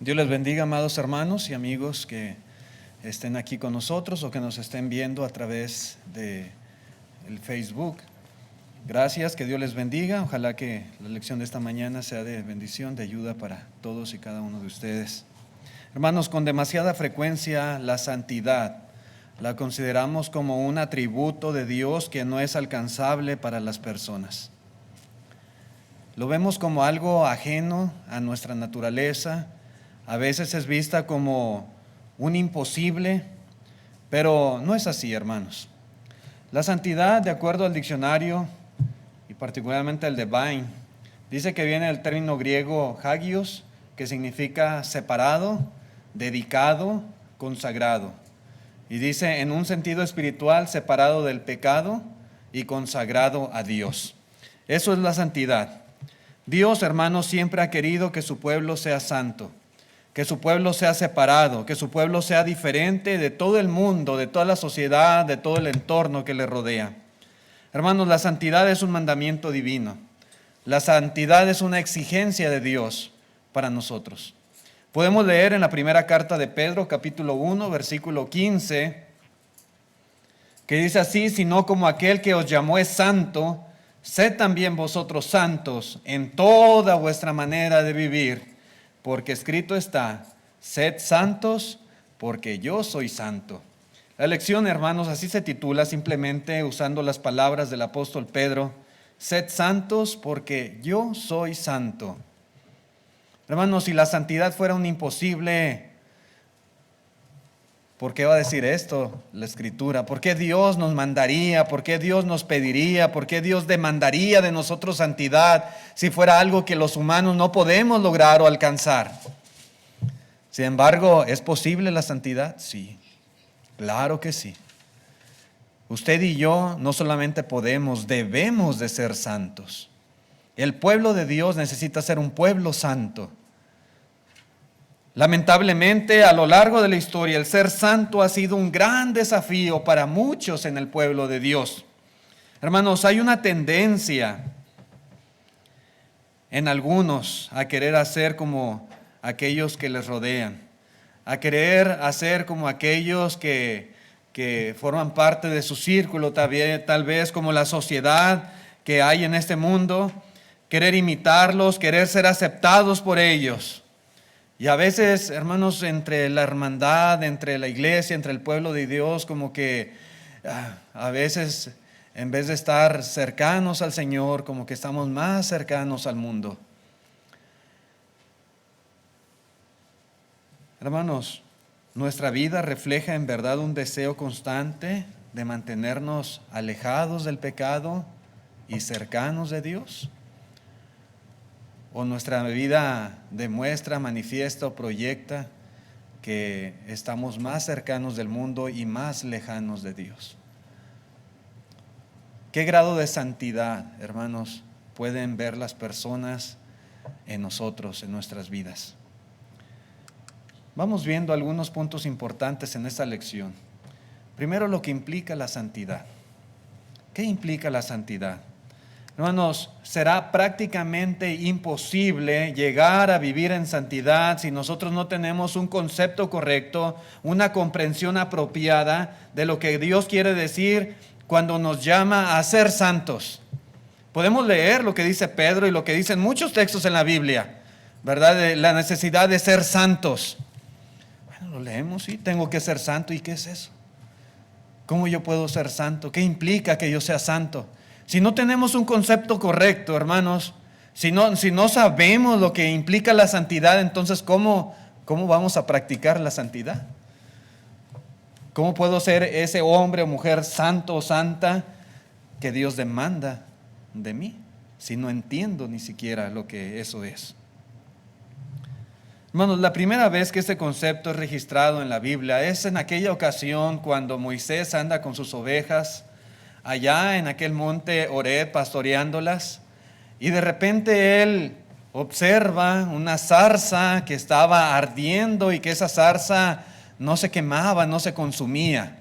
Dios les bendiga, amados hermanos y amigos que estén aquí con nosotros o que nos estén viendo a través de el Facebook. Gracias, que Dios les bendiga. Ojalá que la lección de esta mañana sea de bendición, de ayuda para todos y cada uno de ustedes. Hermanos, con demasiada frecuencia la santidad la consideramos como un atributo de Dios que no es alcanzable para las personas. Lo vemos como algo ajeno a nuestra naturaleza. A veces es vista como un imposible, pero no es así, hermanos. La santidad, de acuerdo al diccionario, y particularmente el de Vine, dice que viene del término griego hagios, que significa separado, dedicado, consagrado. Y dice, en un sentido espiritual, separado del pecado y consagrado a Dios. Eso es la santidad. Dios, hermanos, siempre ha querido que su pueblo sea santo, que su pueblo sea separado, que su pueblo sea diferente de todo el mundo, de toda la sociedad, de todo el entorno que le rodea. Hermanos, la santidad es un mandamiento divino. La santidad es una exigencia de Dios para nosotros. Podemos leer en la primera carta de Pedro, capítulo 1, versículo 15, que dice así: sino como aquel que os llamó es santo, sed también vosotros santos en toda vuestra manera de vivir, porque escrito está, sed santos porque yo soy santo. La lección, hermanos, así se titula, simplemente usando las palabras del apóstol Pedro: sed santos porque yo soy santo. Hermanos, si la santidad fuera un imposible, ¿por qué va a decir esto la Escritura? ¿Por qué Dios nos mandaría? ¿Por qué Dios nos pediría? ¿Por qué Dios demandaría de nosotros santidad si fuera algo que los humanos no podemos lograr o alcanzar? Sin embargo, ¿es posible la santidad? Sí, claro que sí. Usted y yo no solamente podemos, debemos de ser santos. El pueblo de Dios necesita ser un pueblo santo. Lamentablemente, a lo largo de la historia, el ser santo ha sido un gran desafío para muchos en el pueblo de Dios. Hermanos, hay una tendencia en algunos a querer hacer como aquellos que les rodean, a querer hacer como aquellos que forman parte de su círculo, tal vez como la sociedad que hay en este mundo, querer imitarlos, querer ser aceptados por ellos. Y a veces, hermanos, entre la hermandad, entre la iglesia, entre el pueblo de Dios, como que a veces, en vez de estar cercanos al Señor, como que estamos más cercanos al mundo. Hermanos, nuestra vida refleja en verdad un deseo constante de mantenernos alejados del pecado y cercanos de Dios. ¿O nuestra vida demuestra, manifiesta o proyecta que estamos más cercanos del mundo y más lejanos de Dios? ¿Qué grado de santidad, hermanos, pueden ver las personas en nosotros, en nuestras vidas? Vamos viendo algunos puntos importantes en esta lección. Primero, lo que implica la santidad. ¿Qué implica la santidad? Hermanos, será prácticamente imposible llegar a vivir en santidad si nosotros no tenemos un concepto correcto, una comprensión apropiada de lo que Dios quiere decir cuando nos llama a ser santos. Podemos leer lo que dice Pedro y lo que dicen muchos textos en la Biblia, ¿verdad? De la necesidad de ser santos. Bueno, lo leemos, sí, tengo que ser santo. ¿Y qué es eso? ¿Cómo yo puedo ser santo? ¿Qué implica que yo sea santo? Si no tenemos un concepto correcto, hermanos, si no sabemos lo que implica la santidad, entonces ¿cómo vamos a practicar la santidad? ¿Cómo puedo ser ese hombre o mujer santo o santa que Dios demanda de mí si no entiendo ni siquiera lo que eso es? Hermanos, la primera vez que este concepto es registrado en la Biblia es en aquella ocasión cuando Moisés anda con sus ovejas allá en aquel monte Horeb pastoreándolas, y de repente él observa una zarza que estaba ardiendo y que esa zarza no se quemaba, no se consumía.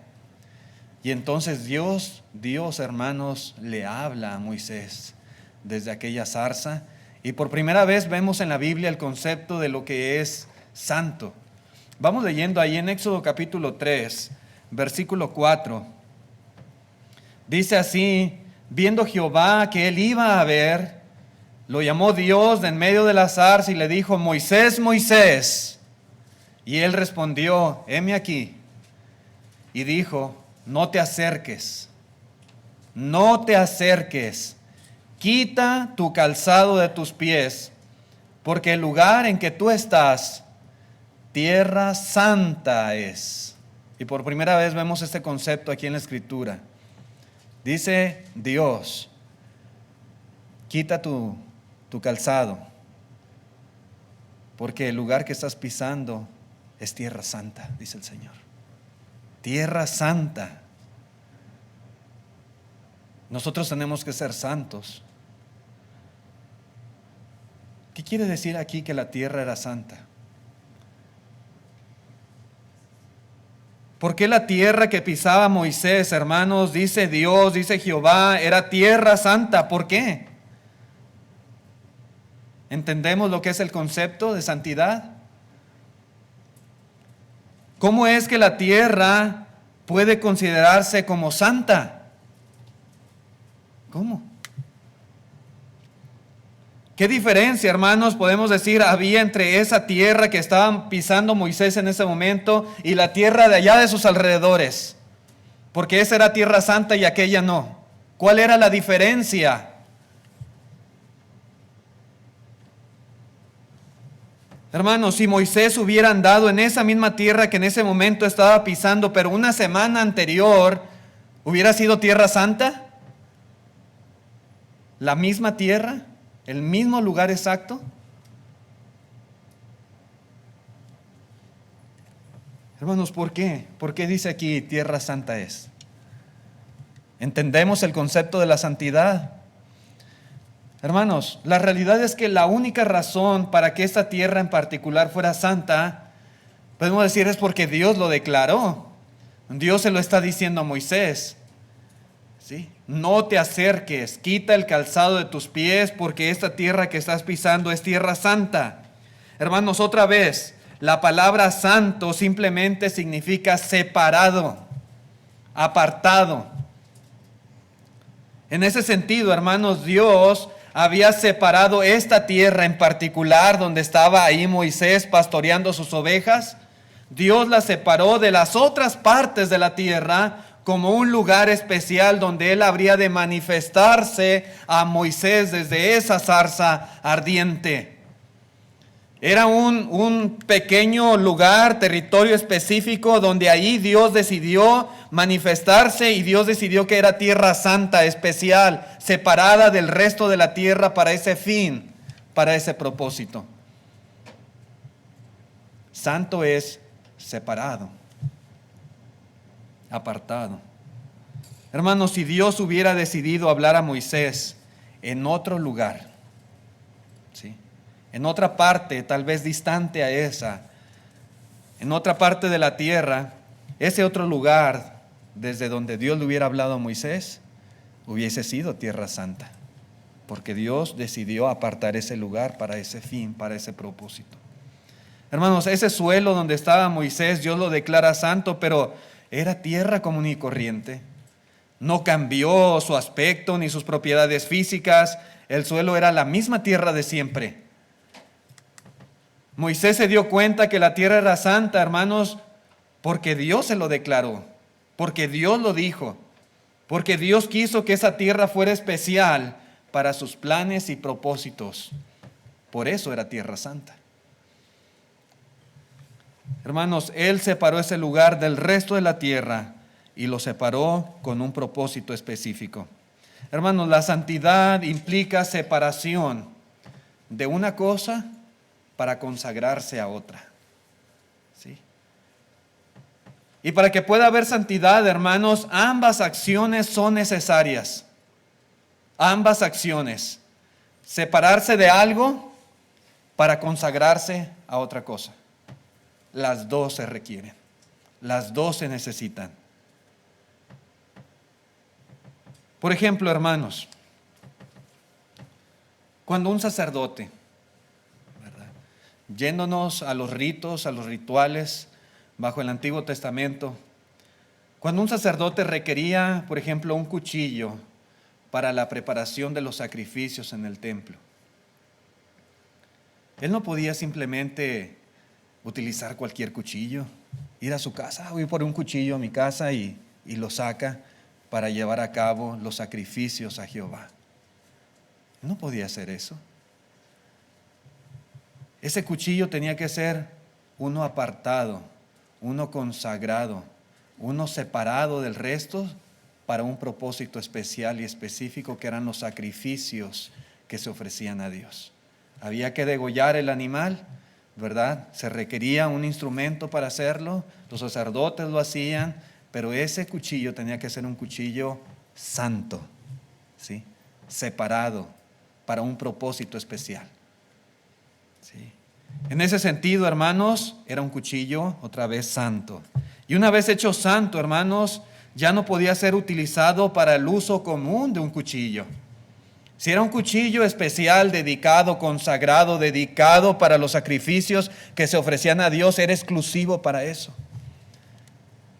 Y entonces Dios, hermanos, le habla a Moisés desde aquella zarza, y por primera vez vemos en la Biblia el concepto de lo que es santo. Vamos leyendo ahí en Éxodo capítulo 3, versículo 4. Dice así: viendo Jehová que él iba a ver, lo llamó Dios de en medio de la zarza y le dijo: Moisés, Moisés. Y él respondió: heme aquí. Y dijo: no te acerques, no te acerques, quita tu calzado de tus pies, porque el lugar en que tú estás, tierra santa es. Y por primera vez vemos este concepto aquí en la Escritura. Dice Dios: quita tu calzado, porque el lugar que estás pisando es tierra santa, dice el Señor. Tierra santa. Nosotros tenemos que ser santos. ¿Qué quiere decir aquí que la tierra era santa? ¿Por qué la tierra que pisaba Moisés, hermanos, dice Dios, dice Jehová, era tierra santa? ¿Por qué? ¿Entendemos lo que es el concepto de santidad? ¿Cómo es que la tierra puede considerarse como santa? ¿Cómo? ¿Qué diferencia, hermanos, podemos decir había entre esa tierra que estaban pisando Moisés en ese momento y la tierra de allá de sus alrededores? Porque esa era tierra santa y aquella no. ¿Cuál era la diferencia? Hermanos, si Moisés hubiera andado en esa misma tierra que en ese momento estaba pisando, pero una semana anterior, ¿hubiera sido tierra santa? ¿La misma tierra? ¿El mismo lugar exacto? Hermanos, ¿por qué? ¿Por qué dice aquí tierra santa es? ¿Entendemos el concepto de la santidad? Hermanos, la realidad es que la única razón para que esta tierra en particular fuera santa, podemos decir, es porque Dios lo declaró. Dios se lo está diciendo a Moisés. ¿Sí? No te acerques, quita el calzado de tus pies, porque esta tierra que estás pisando es tierra santa. Hermanos, otra vez, la palabra santo simplemente significa separado, apartado. En ese sentido, hermanos, Dios había separado esta tierra en particular donde estaba ahí Moisés pastoreando sus ovejas. Dios la separó de las otras partes de la tierra como un lugar especial donde él habría de manifestarse a Moisés desde esa zarza ardiente. Era un pequeño lugar, territorio específico donde ahí Dios decidió manifestarse y Dios decidió que era tierra santa, especial, separada del resto de la tierra para ese fin, para ese propósito. Santo es separado, apartado. Hermanos, si Dios hubiera decidido hablar a Moisés en otro lugar, ¿sí?, en otra parte, tal vez distante a esa, en otra parte de la tierra, ese otro lugar desde donde Dios le hubiera hablado a Moisés, hubiese sido tierra santa, porque Dios decidió apartar ese lugar para ese fin, para ese propósito. Hermanos, ese suelo donde estaba Moisés, Dios lo declara santo, pero era tierra común y corriente. No cambió su aspecto ni sus propiedades físicas, el suelo era la misma tierra de siempre. Moisés se dio cuenta que la tierra era santa, hermanos, porque Dios se lo declaró, porque Dios lo dijo, porque Dios quiso que esa tierra fuera especial para sus planes y propósitos. Por eso era tierra santa. Hermanos, Él separó ese lugar del resto de la tierra y lo separó con un propósito específico. Hermanos, la santidad implica separación de una cosa para consagrarse a otra. ¿Sí? Y para que pueda haber santidad, hermanos, ambas acciones son necesarias. Ambas acciones. Separarse de algo para consagrarse a otra cosa. Las dos se requieren. Las dos se necesitan. Por ejemplo, hermanos, cuando un sacerdote yéndonos a los ritos, a los rituales bajo el Antiguo Testamento, cuando un sacerdote requería, por ejemplo, un cuchillo para la preparación de los sacrificios en el templo, él no podía simplemente utilizar cualquier cuchillo, ir a su casa, voy por un cuchillo a mi casa y lo saca para llevar a cabo los sacrificios a Jehová. No podía hacer eso. Ese cuchillo tenía que ser uno apartado, uno consagrado, uno separado del resto para un propósito especial y específico, que eran los sacrificios que se ofrecían a Dios. Había que degollar el animal, ¿verdad? Se requería un instrumento para hacerlo, los sacerdotes lo hacían, pero ese cuchillo tenía que ser un cuchillo santo, ¿sí? Separado para un propósito especial. ¿Sí? En ese sentido, hermanos, era un cuchillo otra vez santo. Y una vez hecho santo, hermanos, ya no podía ser utilizado para el uso común de un cuchillo. Si era un cuchillo especial, dedicado, consagrado, dedicado para los sacrificios que se ofrecían a Dios, era exclusivo para eso.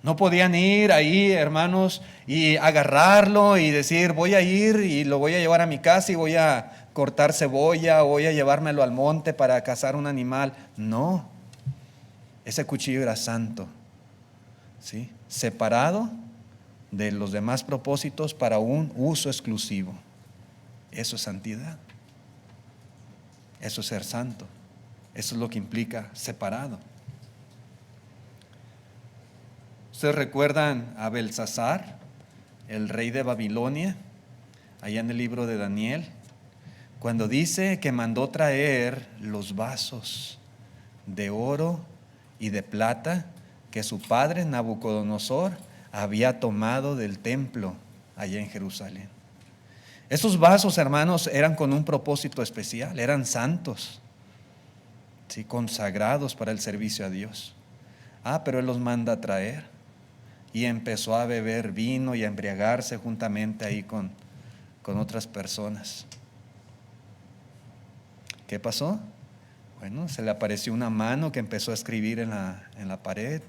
No podían ir ahí, hermanos, y agarrarlo y decir, voy a ir y lo voy a llevar a mi casa y voy a cortar cebolla o voy a llevármelo al monte para cazar un animal. No, ese cuchillo era santo, ¿sí? Separado de los demás propósitos para un uso exclusivo. Eso es santidad. Eso es ser santo. Eso es lo que implica separado. ¿Ustedes recuerdan a Belsasar, el rey de Babilonia, allá en el libro de Daniel? Cuando dice que mandó traer los vasos de oro y de plata que su padre Nabucodonosor había tomado del templo allá en Jerusalén. Esos vasos, hermanos, eran con un propósito especial, eran santos, ¿sí? Consagrados para el servicio a Dios. Pero él los manda a traer y empezó a beber vino y a embriagarse juntamente ahí con otras personas. ¿Qué pasó? Bueno, se le apareció una mano que empezó a escribir en la pared,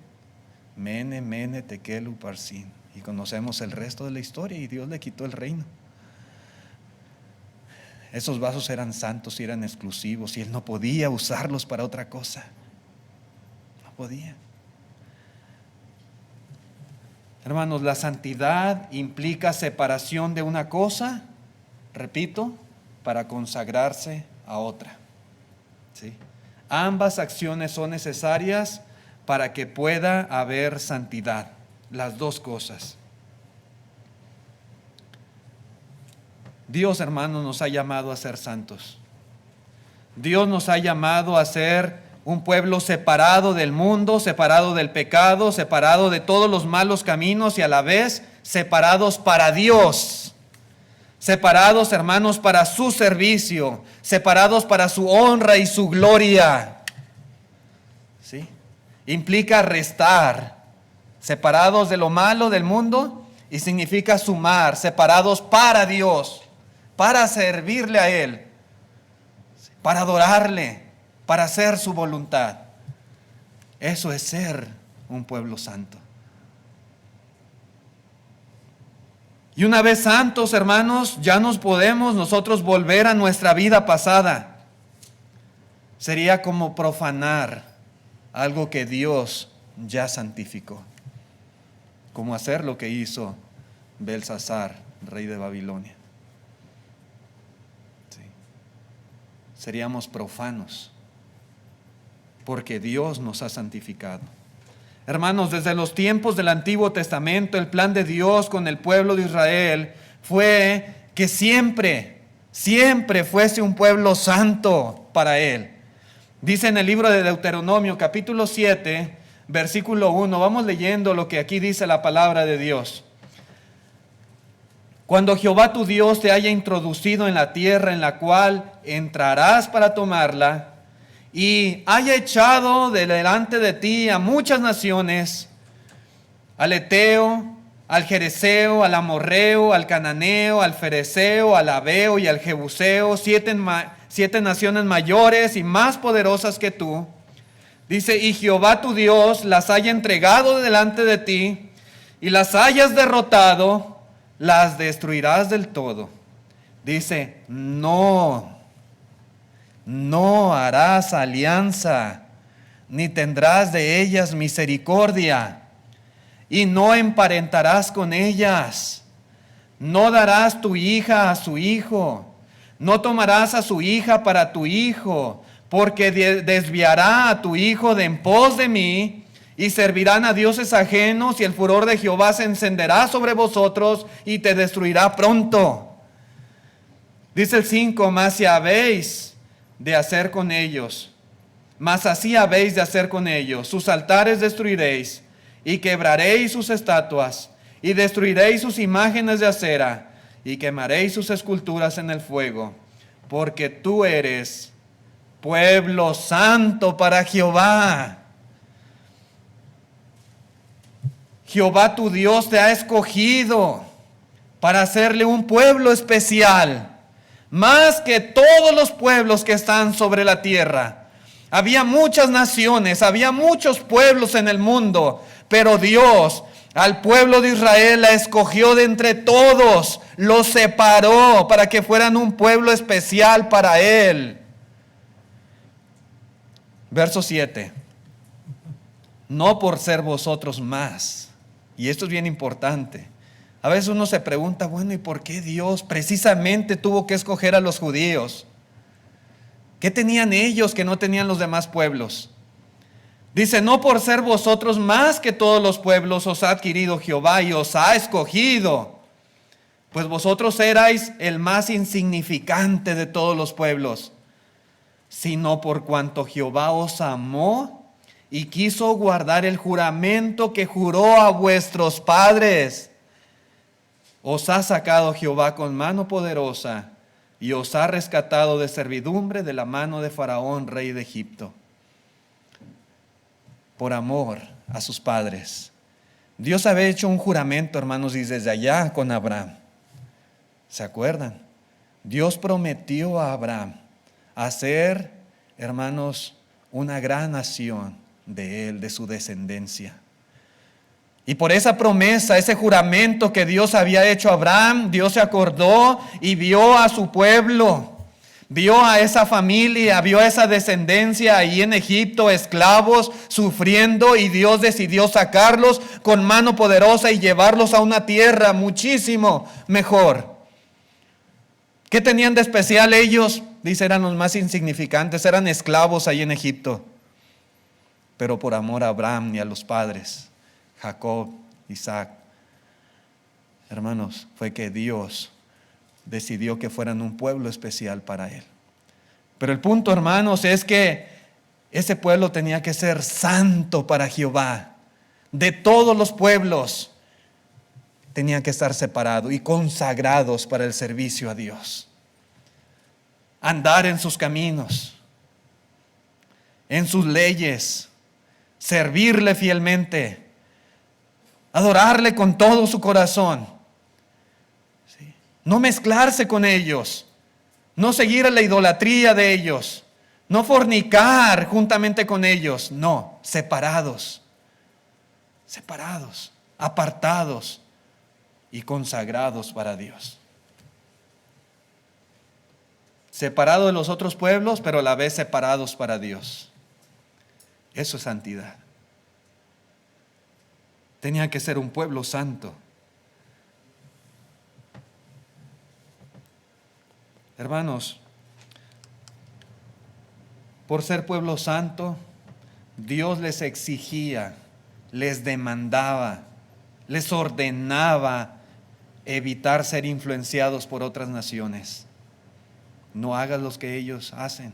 Mene, Mene, Tekel, Uparsin. Y conocemos el resto de la historia, y Dios le quitó el reino. Esos vasos eran santos y eran exclusivos, y él no podía usarlos para otra cosa. No podía. Hermanos, la santidad implica separación de una cosa, repito, para consagrarse a otra. ¿Sí? Ambas acciones son necesarias para que pueda haber santidad, las dos cosas. Dios, hermanos, nos ha llamado a ser santos. Dios nos ha llamado a ser un pueblo separado del mundo, separado del pecado, separado de todos los malos caminos y a la vez separados para Dios. Separados, hermanos, para su servicio, separados para su honra y su gloria. ¿Sí? Implica restar, separados de lo malo del mundo, y significa sumar, separados para Dios, para servirle a Él, para adorarle, para hacer su voluntad. Eso es ser un pueblo santo. Y una vez santos, hermanos, ya nos podemos nosotros volver a nuestra vida pasada. Sería como profanar algo que Dios ya santificó. Como hacer lo que hizo Belsasar, rey de Babilonia. Sí. Seríamos profanos, porque Dios nos ha santificado. Hermanos, desde los tiempos del Antiguo Testamento, el plan de Dios con el pueblo de Israel fue que siempre fuese un pueblo santo para Él. Dice en el libro de Deuteronomio, capítulo 7, versículo 1, vamos leyendo lo que aquí dice la palabra de Dios. Cuando Jehová tu Dios te haya introducido en la tierra en la cual entrarás para tomarla, y haya echado delante de ti a muchas naciones, al Eteo, al Jereseo, al Amorreo, al Cananeo, al Fereseo, al Abeo y al Jebuseo, 7 naciones mayores y más poderosas que tú. Dice, y Jehová tu Dios las haya entregado delante de ti, y las hayas derrotado, las destruirás del todo. Dice, no harás alianza, ni tendrás de ellas misericordia, y no emparentarás con ellas. No darás tu hija a su hijo, no tomarás a su hija para tu hijo, porque desviará a tu hijo de en pos de mí, y servirán a dioses ajenos, y el furor de Jehová se encenderá sobre vosotros, y te destruirá pronto. Dice el 5, mas si habéis de hacer con ellos, mas así habéis de hacer con ellos, sus altares destruiréis, y quebraréis sus estatuas, y destruiréis sus imágenes de acera, y quemaréis sus esculturas en el fuego, porque tú eres pueblo santo para Jehová. Jehová tu Dios te ha escogido para hacerle un pueblo especial, más que todos los pueblos que están sobre la tierra. Había muchas naciones, había muchos pueblos en el mundo, pero Dios al pueblo de Israel la escogió de entre todos, los separó para que fueran un pueblo especial para Él. Verso 7. No por ser vosotros más. Y esto es bien importante. A veces uno se pregunta, bueno, ¿y por qué Dios precisamente tuvo que escoger a los judíos? ¿Qué tenían ellos que no tenían los demás pueblos? Dice, no por ser vosotros más que todos los pueblos os ha adquirido Jehová y os ha escogido, pues vosotros erais el más insignificante de todos los pueblos, sino por cuanto Jehová os amó y quiso guardar el juramento que juró a vuestros padres. Os ha sacado Jehová con mano poderosa y os ha rescatado de servidumbre de la mano de Faraón, rey de Egipto. Por amor a sus padres. Dios había hecho un juramento, hermanos, y desde allá con Abraham. ¿Se acuerdan? Dios prometió a Abraham hacer, hermanos, una gran nación de él, de su descendencia. Y por esa promesa, ese juramento que Dios había hecho a Abraham, Dios se acordó y vio a su pueblo, vio a esa familia, vio a esa descendencia ahí en Egipto, esclavos, sufriendo, y Dios decidió sacarlos con mano poderosa y llevarlos a una tierra muchísimo mejor. ¿Qué tenían de especial ellos? Dice, eran los más insignificantes, eran esclavos ahí en Egipto. Pero por amor a Abraham y a los padres, Jacob, Isaac, hermanos, fue que Dios decidió que fueran un pueblo especial para Él. Pero el punto, hermanos, es que ese pueblo tenía que ser santo para Jehová. De todos los pueblos tenían que estar separados y consagrados para el servicio a Dios. Andar en sus caminos, en sus leyes, servirle fielmente, adorarle con todo su corazón. ¿Sí? No mezclarse con ellos, no seguir a la idolatría de ellos, no fornicar juntamente con ellos, no, separados, apartados y consagrados para Dios. Separados de los otros pueblos, pero a la vez separados para Dios. Eso es santidad. Tenía que ser un pueblo santo. Hermanos, por ser pueblo santo, Dios les exigía, les demandaba, les ordenaba evitar ser influenciados por otras naciones. No hagas lo que ellos hacen.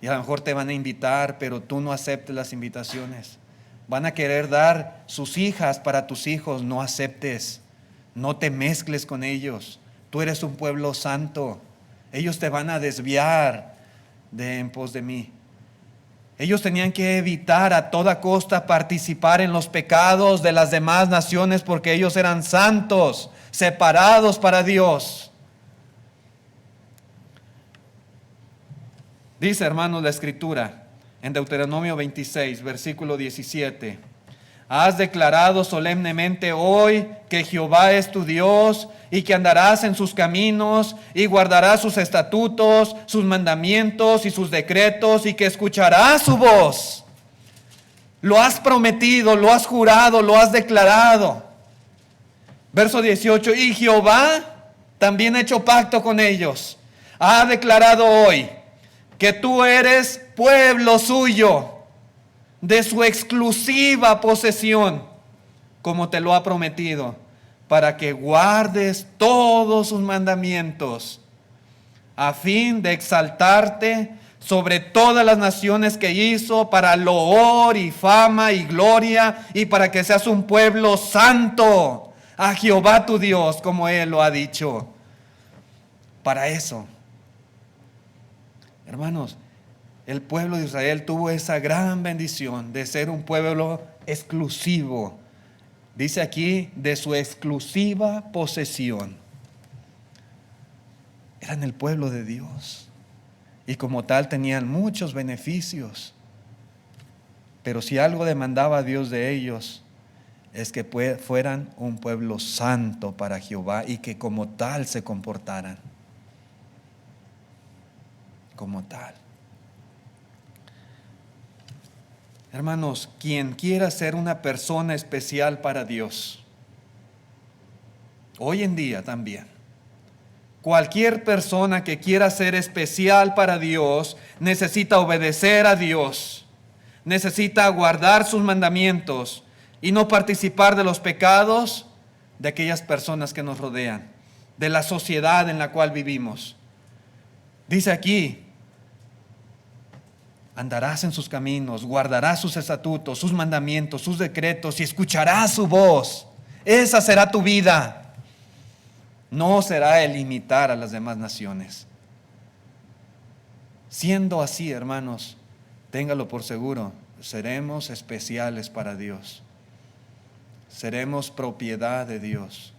Y a lo mejor te van a invitar, pero tú no aceptes las invitaciones. Van a querer dar sus hijas para tus hijos, no aceptes. No te mezcles con ellos. Tú eres un pueblo santo. Ellos te van a desviar de en pos de mí. Ellos tenían que evitar a toda costa participar en los pecados de las demás naciones porque ellos eran santos, separados para Dios. Dice, hermanos, la Escritura en Deuteronomio 26, versículo 17: has declarado solemnemente hoy que Jehová es tu Dios y que andarás en sus caminos y guardarás sus estatutos, sus mandamientos y sus decretos, y que escucharás su voz. Lo has prometido, lo has jurado, lo has declarado. Verso 18: y Jehová también ha hecho pacto con ellos. Ha declarado hoy que tú eres pueblo suyo, de su exclusiva posesión, como te lo ha prometido, para que guardes todos sus mandamientos, a fin de exaltarte sobre todas las naciones que hizo, para loor y fama y gloria, y para que seas un pueblo santo a Jehová tu Dios, como Él lo ha dicho. Para eso, hermanos, el pueblo de Israel tuvo esa gran bendición de ser un pueblo exclusivo. Dice aquí, de su exclusiva posesión. Eran el pueblo de Dios y como tal tenían muchos beneficios. Pero si algo demandaba Dios de ellos, es que fueran un pueblo santo para Jehová y que como tal se comportaran. Como tal. Hermanos, quien quiera ser una persona especial para Dios, hoy en día también, cualquier persona que quiera ser especial para Dios, necesita obedecer a Dios, necesita guardar sus mandamientos y no participar de los pecados de aquellas personas que nos rodean, de la sociedad en la cual vivimos. Dice aquí, andarás en sus caminos, guardarás sus estatutos, sus mandamientos, sus decretos y escucharás su voz. Esa será tu vida. No será el imitar a las demás naciones. Siendo así, hermanos, téngalo por seguro, seremos especiales para Dios. Seremos propiedad de Dios.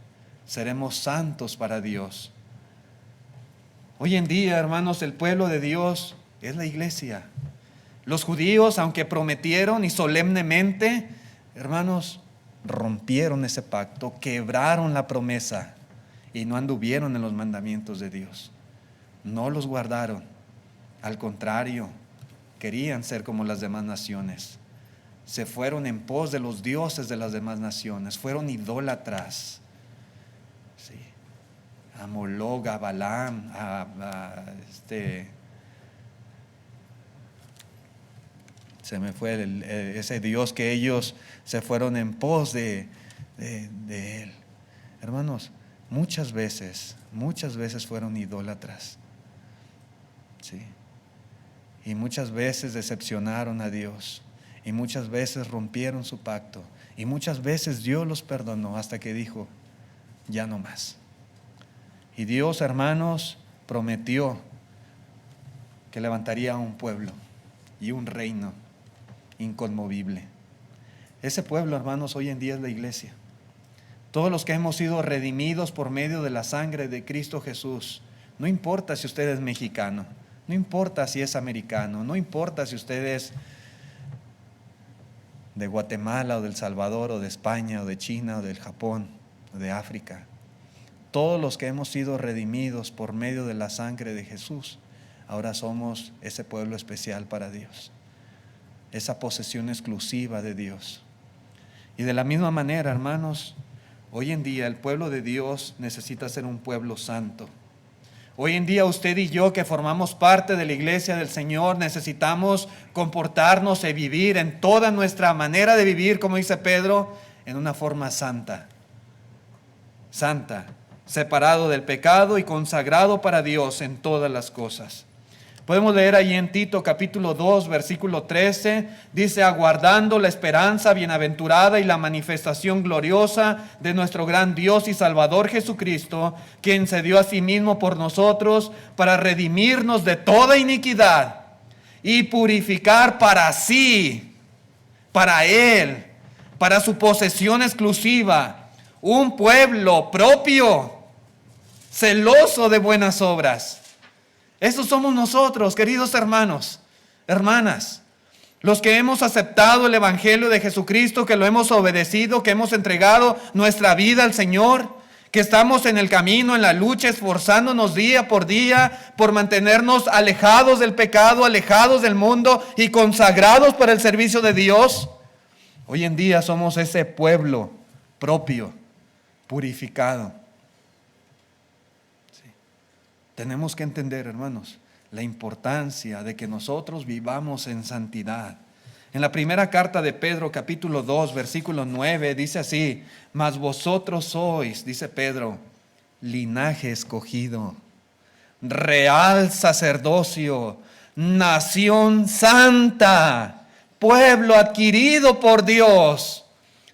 Seremos santos para Dios. Hoy en día, hermanos, el pueblo de Dios es la iglesia. Los judíos, aunque prometieron y solemnemente, hermanos, rompieron ese pacto, quebraron la promesa y no anduvieron en los mandamientos de Dios. No los guardaron. Al contrario, querían ser como las demás naciones. Se fueron en pos de los dioses de las demás naciones. Fueron idólatras. Sí. A Moloch, a Balaam, se me fue ese Dios que ellos se fueron en pos de Él. Hermanos, muchas veces fueron idólatras. Sí. Y muchas veces decepcionaron a Dios. Y muchas veces rompieron su pacto. Y muchas veces Dios los perdonó hasta que dijo, ya no más. Y Dios, hermanos, prometió que levantaría un pueblo y un reino inconmovible. Ese pueblo, hermanos, hoy en día es la iglesia. Todos los que hemos sido redimidos por medio de la sangre de Cristo Jesús. No importa si usted es mexicano, no importa si es americano, no importa si usted es de Guatemala o del Salvador o de España o de China o del Japón o de África. Todos los que hemos sido redimidos por medio de la sangre de Jesús, ahora somos ese pueblo especial para Dios. Esa posesión exclusiva de Dios. Y de la misma manera, hermanos, hoy en día el pueblo de Dios necesita ser un pueblo santo. Hoy en día usted y yo que formamos parte de la iglesia del Señor necesitamos comportarnos y vivir en toda nuestra manera de vivir, como dice Pedro, en una forma santa. Santa, separado del pecado y consagrado para Dios en todas las cosas. Podemos leer ahí en Tito capítulo 2, versículo 13, dice, aguardando la esperanza bienaventurada y la manifestación gloriosa de nuestro gran Dios y Salvador Jesucristo, quien se dio a sí mismo por nosotros para redimirnos de toda iniquidad y purificar para sí, para Él, para su posesión exclusiva, un pueblo propio, celoso de buenas obras. Esos somos nosotros, queridos hermanos, hermanas. Los que hemos aceptado el Evangelio de Jesucristo, que lo hemos obedecido, que hemos entregado nuestra vida al Señor, que estamos en el camino, en la lucha, esforzándonos día por día por mantenernos alejados del pecado, alejados del mundo y consagrados para el servicio de Dios. Hoy en día somos ese pueblo propio, purificado. Sí. Tenemos que entender, hermanos, la importancia de que nosotros vivamos en santidad. En la primera carta de Pedro, capítulo 2, versículo 9, dice así: mas vosotros sois, dice Pedro, linaje escogido, real sacerdocio, nación santa, pueblo adquirido por Dios,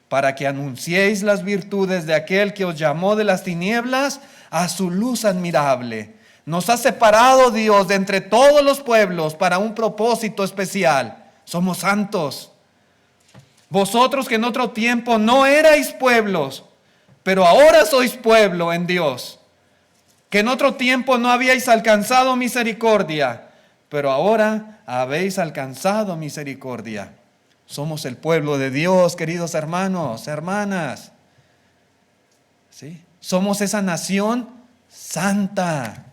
para que anunciéis las virtudes de aquel que os llamó de las tinieblas a su luz admirable. Nos ha separado Dios de entre todos los pueblos para un propósito especial. Somos santos. Vosotros que en otro tiempo no erais pueblos, pero ahora sois pueblo en Dios. Que en otro tiempo no habíais alcanzado misericordia, pero ahora habéis alcanzado misericordia. Somos el pueblo de Dios, queridos hermanos, hermanas. ¿Sí? Somos esa nación santa.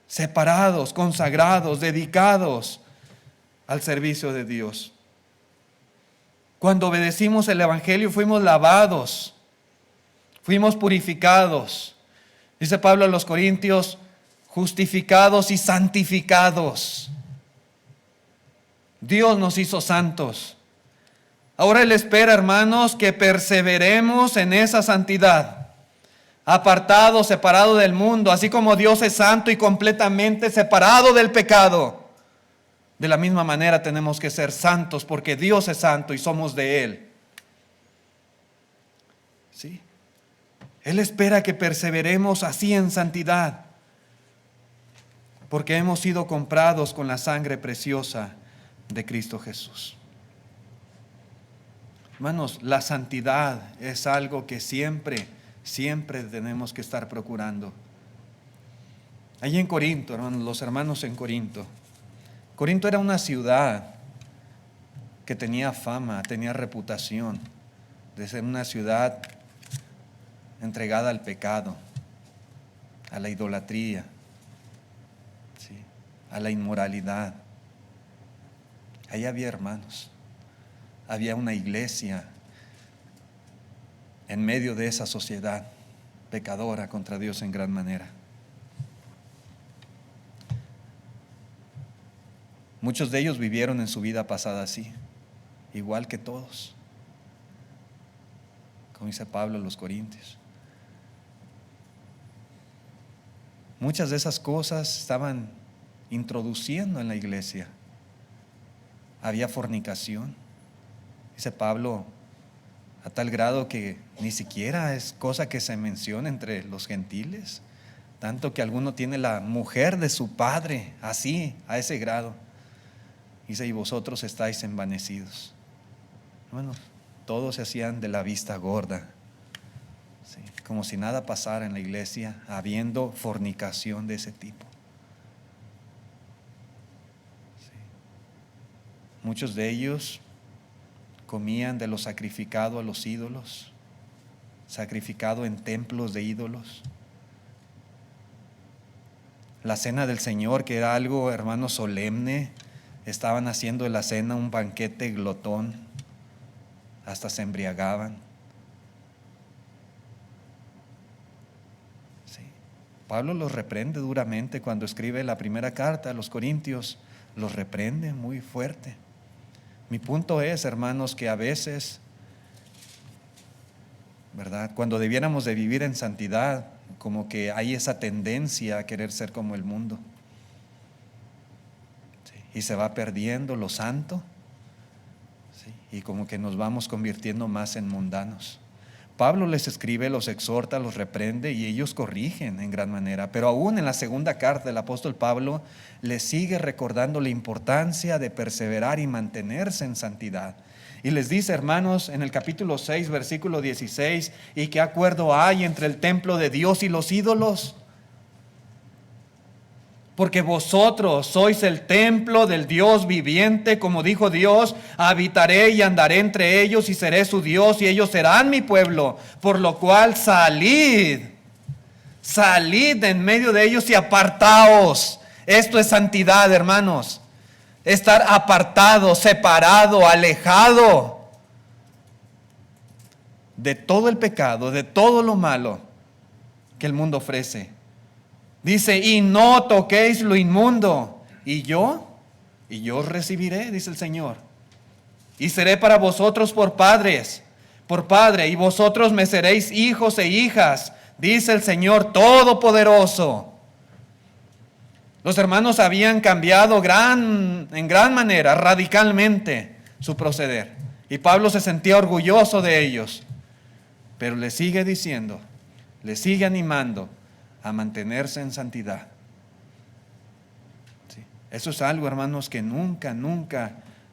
Separados, consagrados, dedicados al servicio de Dios. Cuando obedecimos el Evangelio fuimos lavados, fuimos purificados. Dice Pablo a los Corintios, justificados y santificados. Dios nos hizo santos. Ahora Él espera, hermanos, que perseveremos en esa santidad. Apartado, separado del mundo, así como Dios es santo y completamente separado del pecado. De la misma manera tenemos que ser santos porque Dios es santo y somos de Él. ¿Sí? Él espera que perseveremos así en santidad, porque hemos sido comprados con la sangre preciosa de Cristo Jesús. Hermanos, la santidad es algo que siempre tenemos que estar procurando. Allí en Corinto, hermanos, los hermanos en Corinto. Corinto era una ciudad que tenía fama, tenía reputación de ser una ciudad entregada al pecado, a la idolatría, ¿sí?, a la inmoralidad. Ahí había hermanos, había una iglesia en medio de esa sociedad pecadora contra Dios en gran manera. Muchos de ellos vivieron en su vida pasada así, igual que todos, como dice Pablo a los Corintios. Muchas de esas cosas estaban introduciendo en la iglesia. Había fornicación, dice Pablo, a tal grado que ni siquiera es cosa que se menciona entre los gentiles, tanto que alguno tiene la mujer de su padre, así, a ese grado. Dice, y vosotros estáis envanecidos. Bueno, todos se hacían de la vista gorda, ¿sí?, como si nada pasara en la iglesia, habiendo fornicación de ese tipo. ¿Sí? Muchos de ellos comían de lo sacrificado a los ídolos, sacrificado en templos de ídolos. La cena del Señor, que era algo, hermano, solemne, estaban haciendo de la cena un banquete glotón, hasta se embriagaban. Sí. Pablo los reprende duramente cuando escribe la primera carta a los Corintios, los reprende muy fuerte. Mi punto es, hermanos, que a veces, ¿verdad?, cuando debiéramos de vivir en santidad, como que hay esa tendencia a querer ser como el mundo. ¿Sí? Y se va perdiendo lo santo, ¿sí?, y como que nos vamos convirtiendo más en mundanos. Pablo les escribe, los exhorta, los reprende y ellos corrigen en gran manera. Pero aún en la segunda carta del apóstol Pablo les sigue recordando la importancia de perseverar y mantenerse en santidad. Y les dice, hermanos, en el capítulo 6, versículo 16, ¿y qué acuerdo hay entre el templo de Dios y los ídolos? porque vosotros sois el templo del Dios viviente, como dijo Dios, habitaré y andaré entre ellos y seré su Dios y ellos serán mi pueblo, por lo cual salid de en medio de ellos y apartaos. Esto es santidad, hermanos. Estar apartado, separado, alejado de todo el pecado, de todo lo malo que el mundo ofrece. Dice, y no toquéis lo inmundo. Y yo os recibiré, dice el Señor. Y seré para vosotros por padre, y vosotros me seréis hijos e hijas, dice el Señor Todopoderoso. Los hermanos habían cambiado en gran manera, radicalmente, su proceder. Y Pablo se sentía orgulloso de ellos. Pero le sigue diciendo, le sigue animando a mantenerse en santidad. Sí. Eso es algo, hermanos, que nunca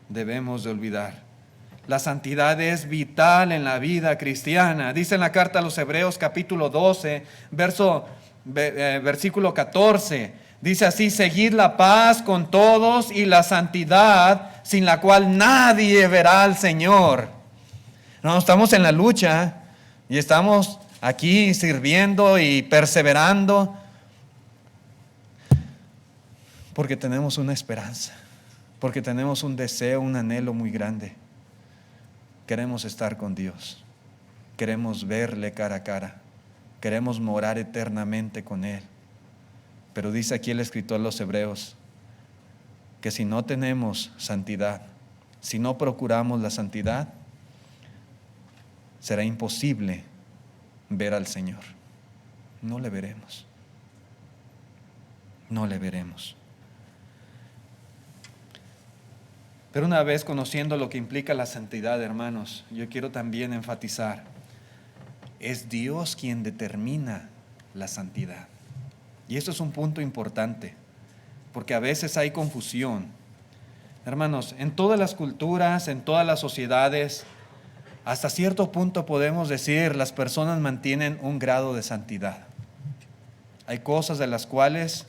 debemos de olvidar. La santidad es vital en la vida cristiana. Dice en la carta a los Hebreos capítulo 12, versículo 14. Dice así, seguid la paz con todos y la santidad, sin la cual nadie verá al Señor. No, estamos en la lucha y estamos aquí sirviendo y perseverando porque tenemos una esperanza, porque tenemos un deseo, un anhelo muy grande. Queremos estar con Dios, queremos verle cara a cara, queremos morar eternamente con Él. Pero dice aquí el escritor de los Hebreos que si no tenemos santidad, si no procuramos la santidad, será imposible ver al Señor. No le veremos. No le veremos. Pero una vez conociendo lo que implica la santidad, hermanos, yo quiero también enfatizar, es Dios quien determina la santidad. Y esto es un punto importante, porque a veces hay confusión. Hermanos, en todas las culturas, en todas las sociedades, hasta cierto punto podemos decir, las personas mantienen un grado de santidad. Hay cosas de las cuales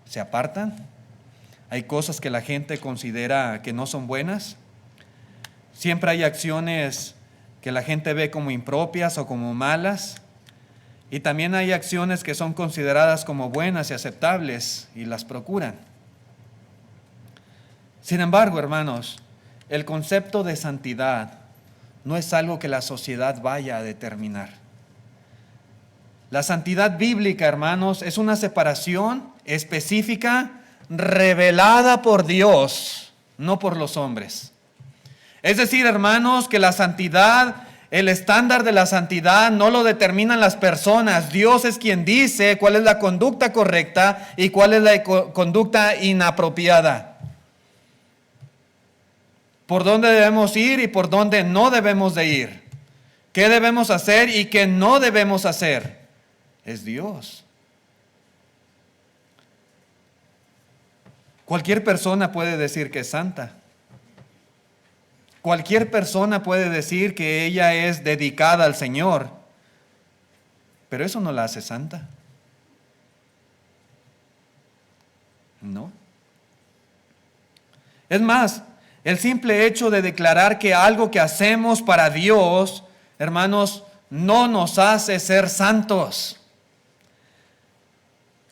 se apartan, hay cosas que la gente considera que no son buenas. Siempre hay acciones que la gente ve como impropias o como malas. Y también hay acciones que son consideradas como buenas y aceptables y las procuran. Sin embargo, hermanos, el concepto de santidad no es algo que la sociedad vaya a determinar. La santidad bíblica, hermanos, es una separación específica revelada por Dios, no por los hombres. Es decir, hermanos, que la santidad, el estándar de la santidad no lo determinan las personas. Dios es quien dice cuál es la conducta correcta y cuál es la conducta inapropiada. Por dónde debemos ir y por dónde no debemos de ir. ¿Qué debemos hacer y qué no debemos hacer? Es Dios. Cualquier persona puede decir que es santa. Cualquier persona puede decir que ella es dedicada al Señor, pero eso no la hace santa. No. Es más, el simple hecho de declarar que algo que hacemos para Dios, hermanos, no nos hace ser santos.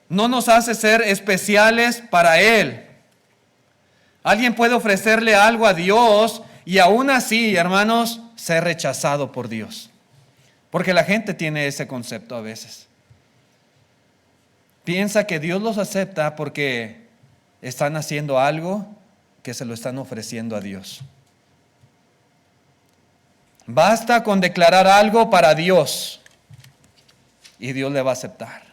No nos hace ser especiales para Él. Alguien puede ofrecerle algo a Dios y aún así, hermanos, ser rechazado por Dios. Porque la gente tiene ese concepto a veces. Piensa que Dios los acepta porque están haciendo algo que se lo están ofreciendo a Dios. Basta con declarar algo para Dios y Dios le va a aceptar.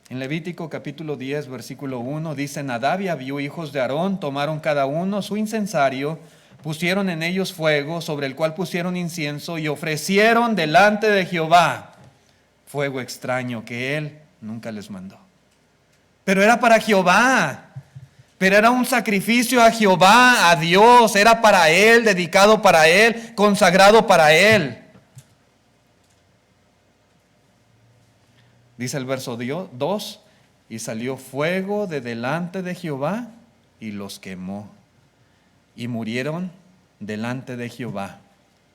En Levítico capítulo 10, versículo 1, dice, Nadab y Abiú, hijos de Aarón, tomaron cada uno su incensario, pusieron en ellos fuego, sobre el cual pusieron incienso, y ofrecieron delante de Jehová fuego extraño que Él nunca les mandó. Pero era para Jehová, pero era un sacrificio a Jehová, a Dios, era para Él, dedicado para Él, consagrado para Él. Dice el verso 2, y salió fuego de delante de Jehová y los quemó, y murieron delante de Jehová.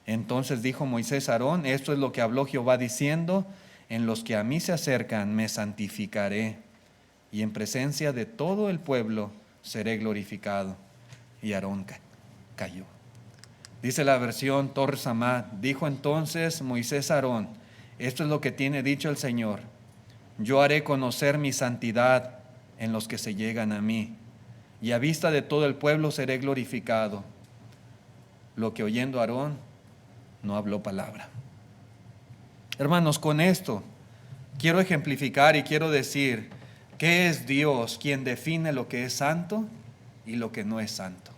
Entonces dijo Moisés a Aarón: esto es lo que habló Jehová diciendo: en los que a mí se acercan me santificaré, y en presencia de todo el pueblo seré glorificado. Y Aarón cayó. Dice la versión Torres Amad: dijo entonces Moisés a Aarón: esto es lo que tiene dicho el Señor: yo haré conocer mi santidad en los que se llegan a mí, y a vista de todo el pueblo seré glorificado. Lo que oyendo Aarón no habló palabra. Hermanos, con esto quiero ejemplificar y quiero decir que es Dios quien define lo que es santo y lo que no es santo.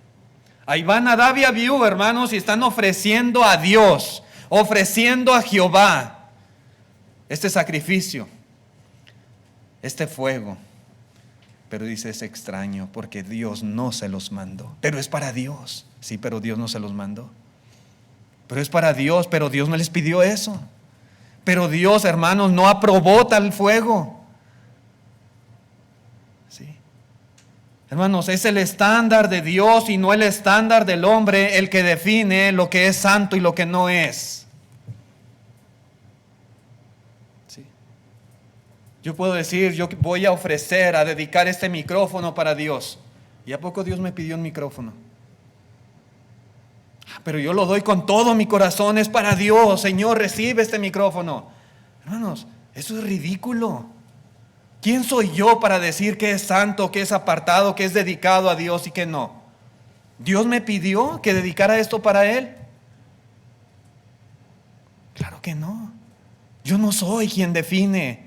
Ahí van Nadab y Abiú, hermanos, y están ofreciendo a Dios, ofreciendo a Jehová este sacrificio, este fuego. Pero dice, es extraño porque Dios no se los mandó. Pero es para Dios. Sí, pero Dios no se los mandó. Pero es para Dios, pero Dios no les pidió eso. Pero Dios, hermanos, no aprobó tal fuego. Sí. Hermanos, es el estándar de Dios y no el estándar del hombre el que define lo que es santo y lo que no es. Sí. Yo puedo decir, yo voy a ofrecer, a dedicar este micrófono para Dios. ¿Y a poco Dios me pidió un micrófono? Pero yo lo doy con todo mi corazón, es para Dios. Señor, recibe este micrófono. Hermanos, eso es ridículo. ¿Quién soy yo para decir que es santo, que es apartado, que es dedicado a Dios y que no? ¿Dios me pidió que dedicara esto para Él? Claro que no. Yo no soy quien define.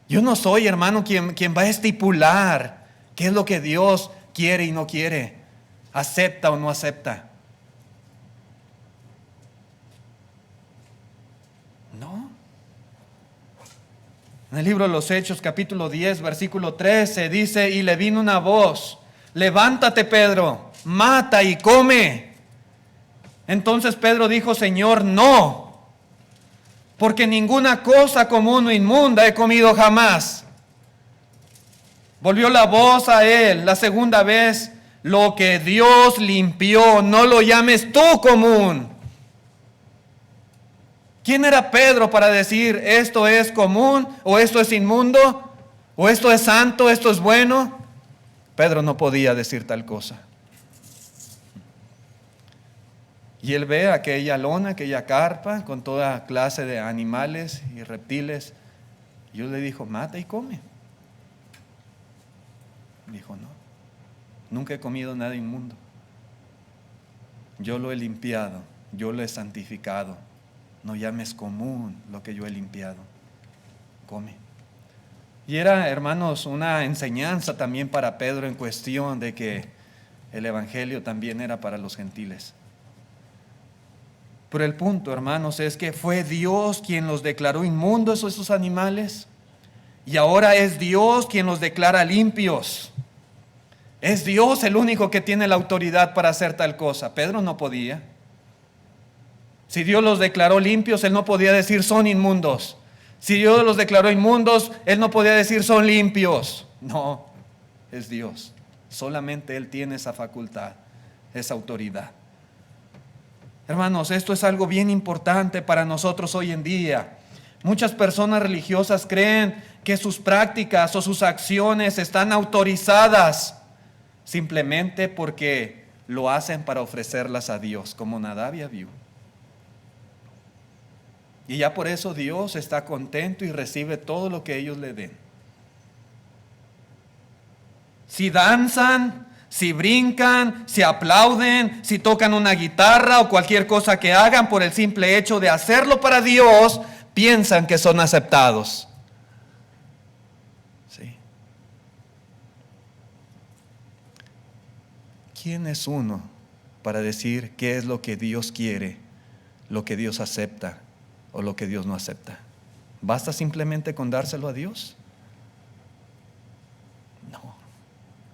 Yo no soy, hermano, quien va a estipular qué es lo que Dios quiere y no quiere, acepta o no acepta. No. En el libro de los Hechos, capítulo 10, versículo 13, dice: y le vino una voz: levántate, Pedro, mata y come. Entonces Pedro dijo: Señor, no, porque ninguna cosa común o inmunda he comido jamás. Volvió la voz a él la segunda vez: lo que Dios limpió, no lo llames tú común. ¿Quién era Pedro para decir esto es común o esto es inmundo o esto es santo, esto es bueno? Pedro no podía decir tal cosa. Y él ve aquella lona, aquella carpa con toda clase de animales y reptiles. Y Dios le dijo: mata y come. Dijo: no, nunca he comido nada inmundo. Yo lo he limpiado, yo lo he santificado. No llames común lo que yo he limpiado. Come. Y era, hermanos, una enseñanza también para Pedro en cuestión de que el evangelio también era para los gentiles. Pero el punto, hermanos, es que fue Dios quien los declaró inmundos esos animales, y ahora es Dios quien los declara limpios. Es Dios el único que tiene la autoridad para hacer tal cosa. Pedro no podía. Si Dios los declaró limpios, él no podía decir son inmundos. Si Dios los declaró inmundos, él no podía decir son limpios. No, es Dios. Solamente Él tiene esa facultad, esa autoridad. Hermanos, esto es algo bien importante para nosotros hoy en día. Muchas personas religiosas creen que sus prácticas o sus acciones están autorizadas simplemente porque lo hacen para ofrecerlas a Dios, como Nadab y Abiú. Y ya por eso Dios está contento y recibe todo lo que ellos le den. Si danzan, si brincan, si aplauden, si tocan una guitarra o cualquier cosa que hagan por el simple hecho de hacerlo para Dios, piensan que son aceptados. ¿Sí? ¿Quién es uno para decir qué es lo que Dios quiere, lo que Dios acepta o lo que Dios no acepta? ¿Basta simplemente con dárselo a Dios?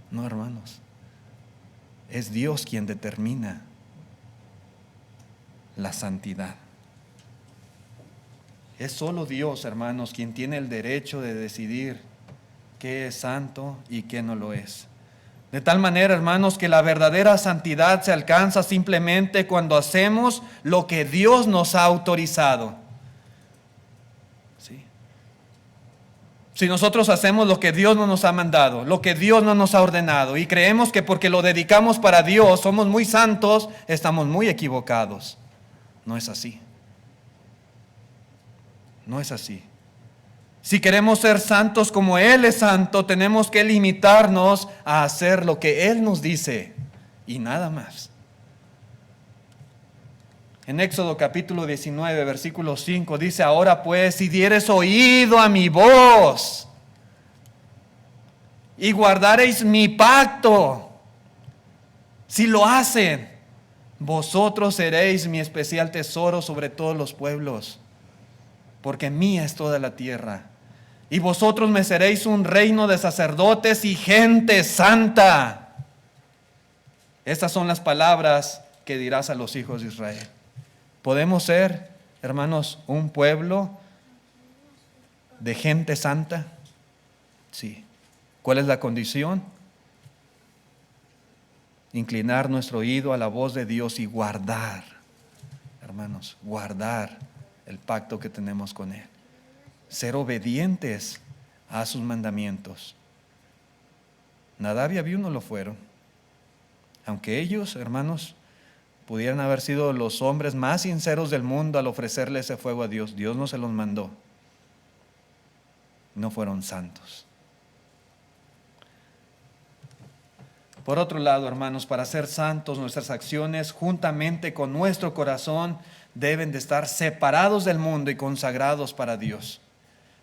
No, hermanos. Es Dios quien determina la santidad. Es solo Dios, hermanos, quien tiene el derecho de decidir qué es santo y qué no lo es. De tal manera, hermanos, que la verdadera santidad se alcanza simplemente cuando hacemos lo que Dios nos ha autorizado. ¿Sí? Si nosotros hacemos lo que Dios no nos ha mandado, lo que Dios no nos ha ordenado, y creemos que porque lo dedicamos para Dios somos muy santos, estamos muy equivocados. No es así. No es así. Si queremos ser santos como Él es santo, tenemos que limitarnos a hacer lo que Él nos dice y nada más. En Éxodo capítulo 19, versículo 5 dice: ahora pues, si diereis oído a mi voz y guardareis mi pacto, si lo hacen, vosotros seréis mi especial tesoro sobre todos los pueblos, porque mía es toda la tierra. Y vosotros me seréis un reino de sacerdotes y gente santa. Estas son las palabras que dirás a los hijos de Israel. ¿Podemos ser, hermanos, un pueblo de gente santa? Sí. ¿Cuál es la condición? Inclinar nuestro oído a la voz de Dios y guardar, hermanos, guardar el pacto que tenemos con Él. Ser obedientes a sus mandamientos. Nadab y Abiú no lo fueron. Aunque ellos, hermanos, pudieran haber sido los hombres más sinceros del mundo al ofrecerle ese fuego a Dios, Dios no se los mandó. No fueron santos. Por otro lado, hermanos, para ser santos, nuestras acciones, juntamente con nuestro corazón, deben de estar separados del mundo y consagrados para Dios.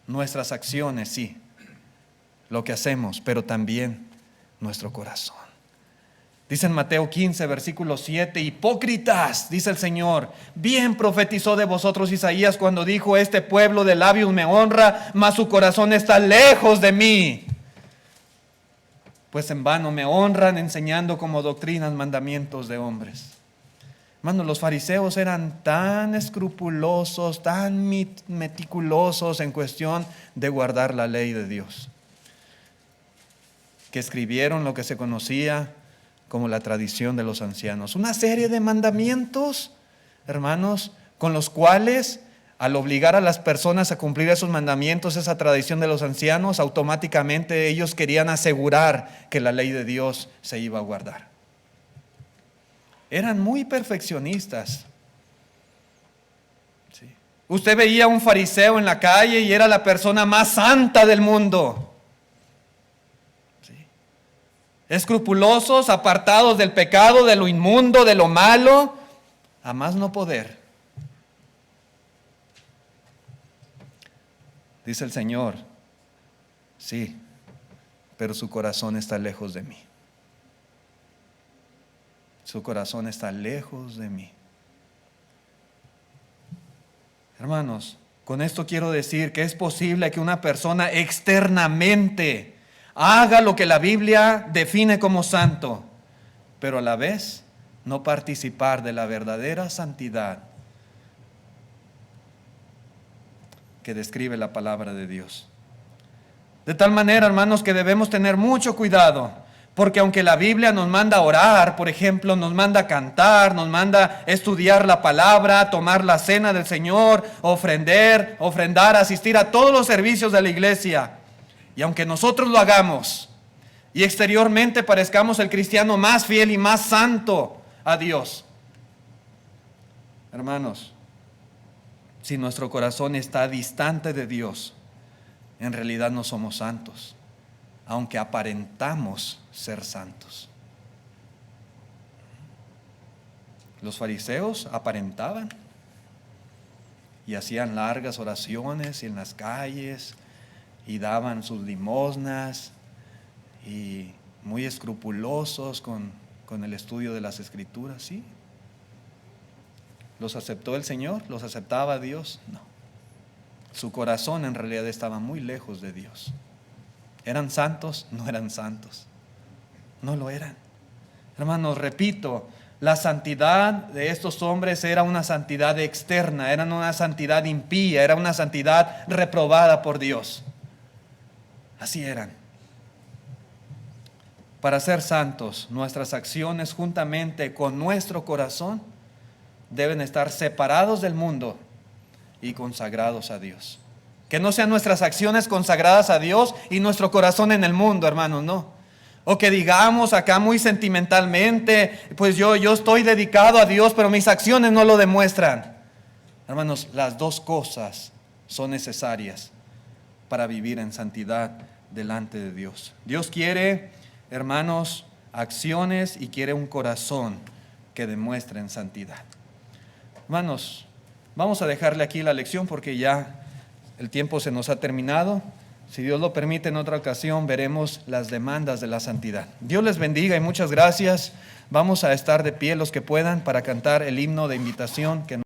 Nuestras acciones, sí, lo que hacemos, pero también nuestro corazón. Dice en Mateo 15, versículo 7, hipócritas, dice el Señor, bien profetizó de vosotros Isaías cuando dijo: este pueblo de labios me honra, mas su corazón está lejos de mí. Pues en vano me honran enseñando como doctrinas mandamientos de hombres. Hermanos, los fariseos eran tan escrupulosos, tan meticulosos en cuestión de guardar la ley de Dios, que escribieron lo que se conocía como la tradición de los ancianos. Una serie de mandamientos, hermanos, con los cuales, al obligar a las personas a cumplir esos mandamientos, esa tradición de los ancianos, automáticamente ellos querían asegurar que la ley de Dios se iba a guardar. Eran muy perfeccionistas. Sí. Usted veía a un fariseo en la calle y era la persona más santa del mundo. Sí. Escrupulosos, apartados del pecado, de lo inmundo, de lo malo, a más no poder. Dice el Señor: sí, pero su corazón está lejos de mí. Su corazón está lejos de mí. Hermanos, con esto quiero decir que es posible que una persona externamente haga lo que la Biblia define como santo, pero a la vez no participar de la verdadera santidad que describe la palabra de Dios. De tal manera, hermanos, que debemos tener mucho cuidado. Porque aunque la Biblia nos manda orar, por ejemplo, nos manda cantar, nos manda estudiar la palabra, tomar la cena del Señor, ofrendar, asistir a todos los servicios de la iglesia, y aunque nosotros lo hagamos y exteriormente parezcamos el cristiano más fiel y más santo a Dios, hermanos, si nuestro corazón está distante de Dios, en realidad no somos santos, aunque aparentamos ser santos. Los fariseos aparentaban y hacían largas oraciones en las calles y daban sus limosnas y muy escrupulosos con el estudio de las Escrituras. ¿Sí? ¿Los aceptó el Señor? ¿Los aceptaba Dios? No. Su corazón en realidad estaba muy lejos de Dios. ¿Eran santos? No eran santos. No lo eran. Hermanos, repito, La santidad de estos hombres era una santidad externa, era una santidad impía, era una santidad reprobada por Dios. Así eran. Para ser santos, nuestras acciones juntamente con nuestro corazón deben estar separados del mundo y consagrados a Dios. Que no sean nuestras acciones consagradas a Dios y nuestro corazón en el mundo, hermanos, no. O que digamos acá muy sentimentalmente, pues yo estoy dedicado a Dios, pero mis acciones no lo demuestran. Hermanos, las dos cosas son necesarias para vivir en santidad delante de Dios. Dios quiere, hermanos, acciones y quiere un corazón que demuestren santidad. Hermanos, vamos a dejarle aquí la lección porque ya el tiempo se nos ha terminado. Si Dios lo permite, en otra ocasión veremos las demandas de la santidad. Dios les bendiga y muchas gracias. Vamos a estar de pie los que puedan para cantar el himno de invitación que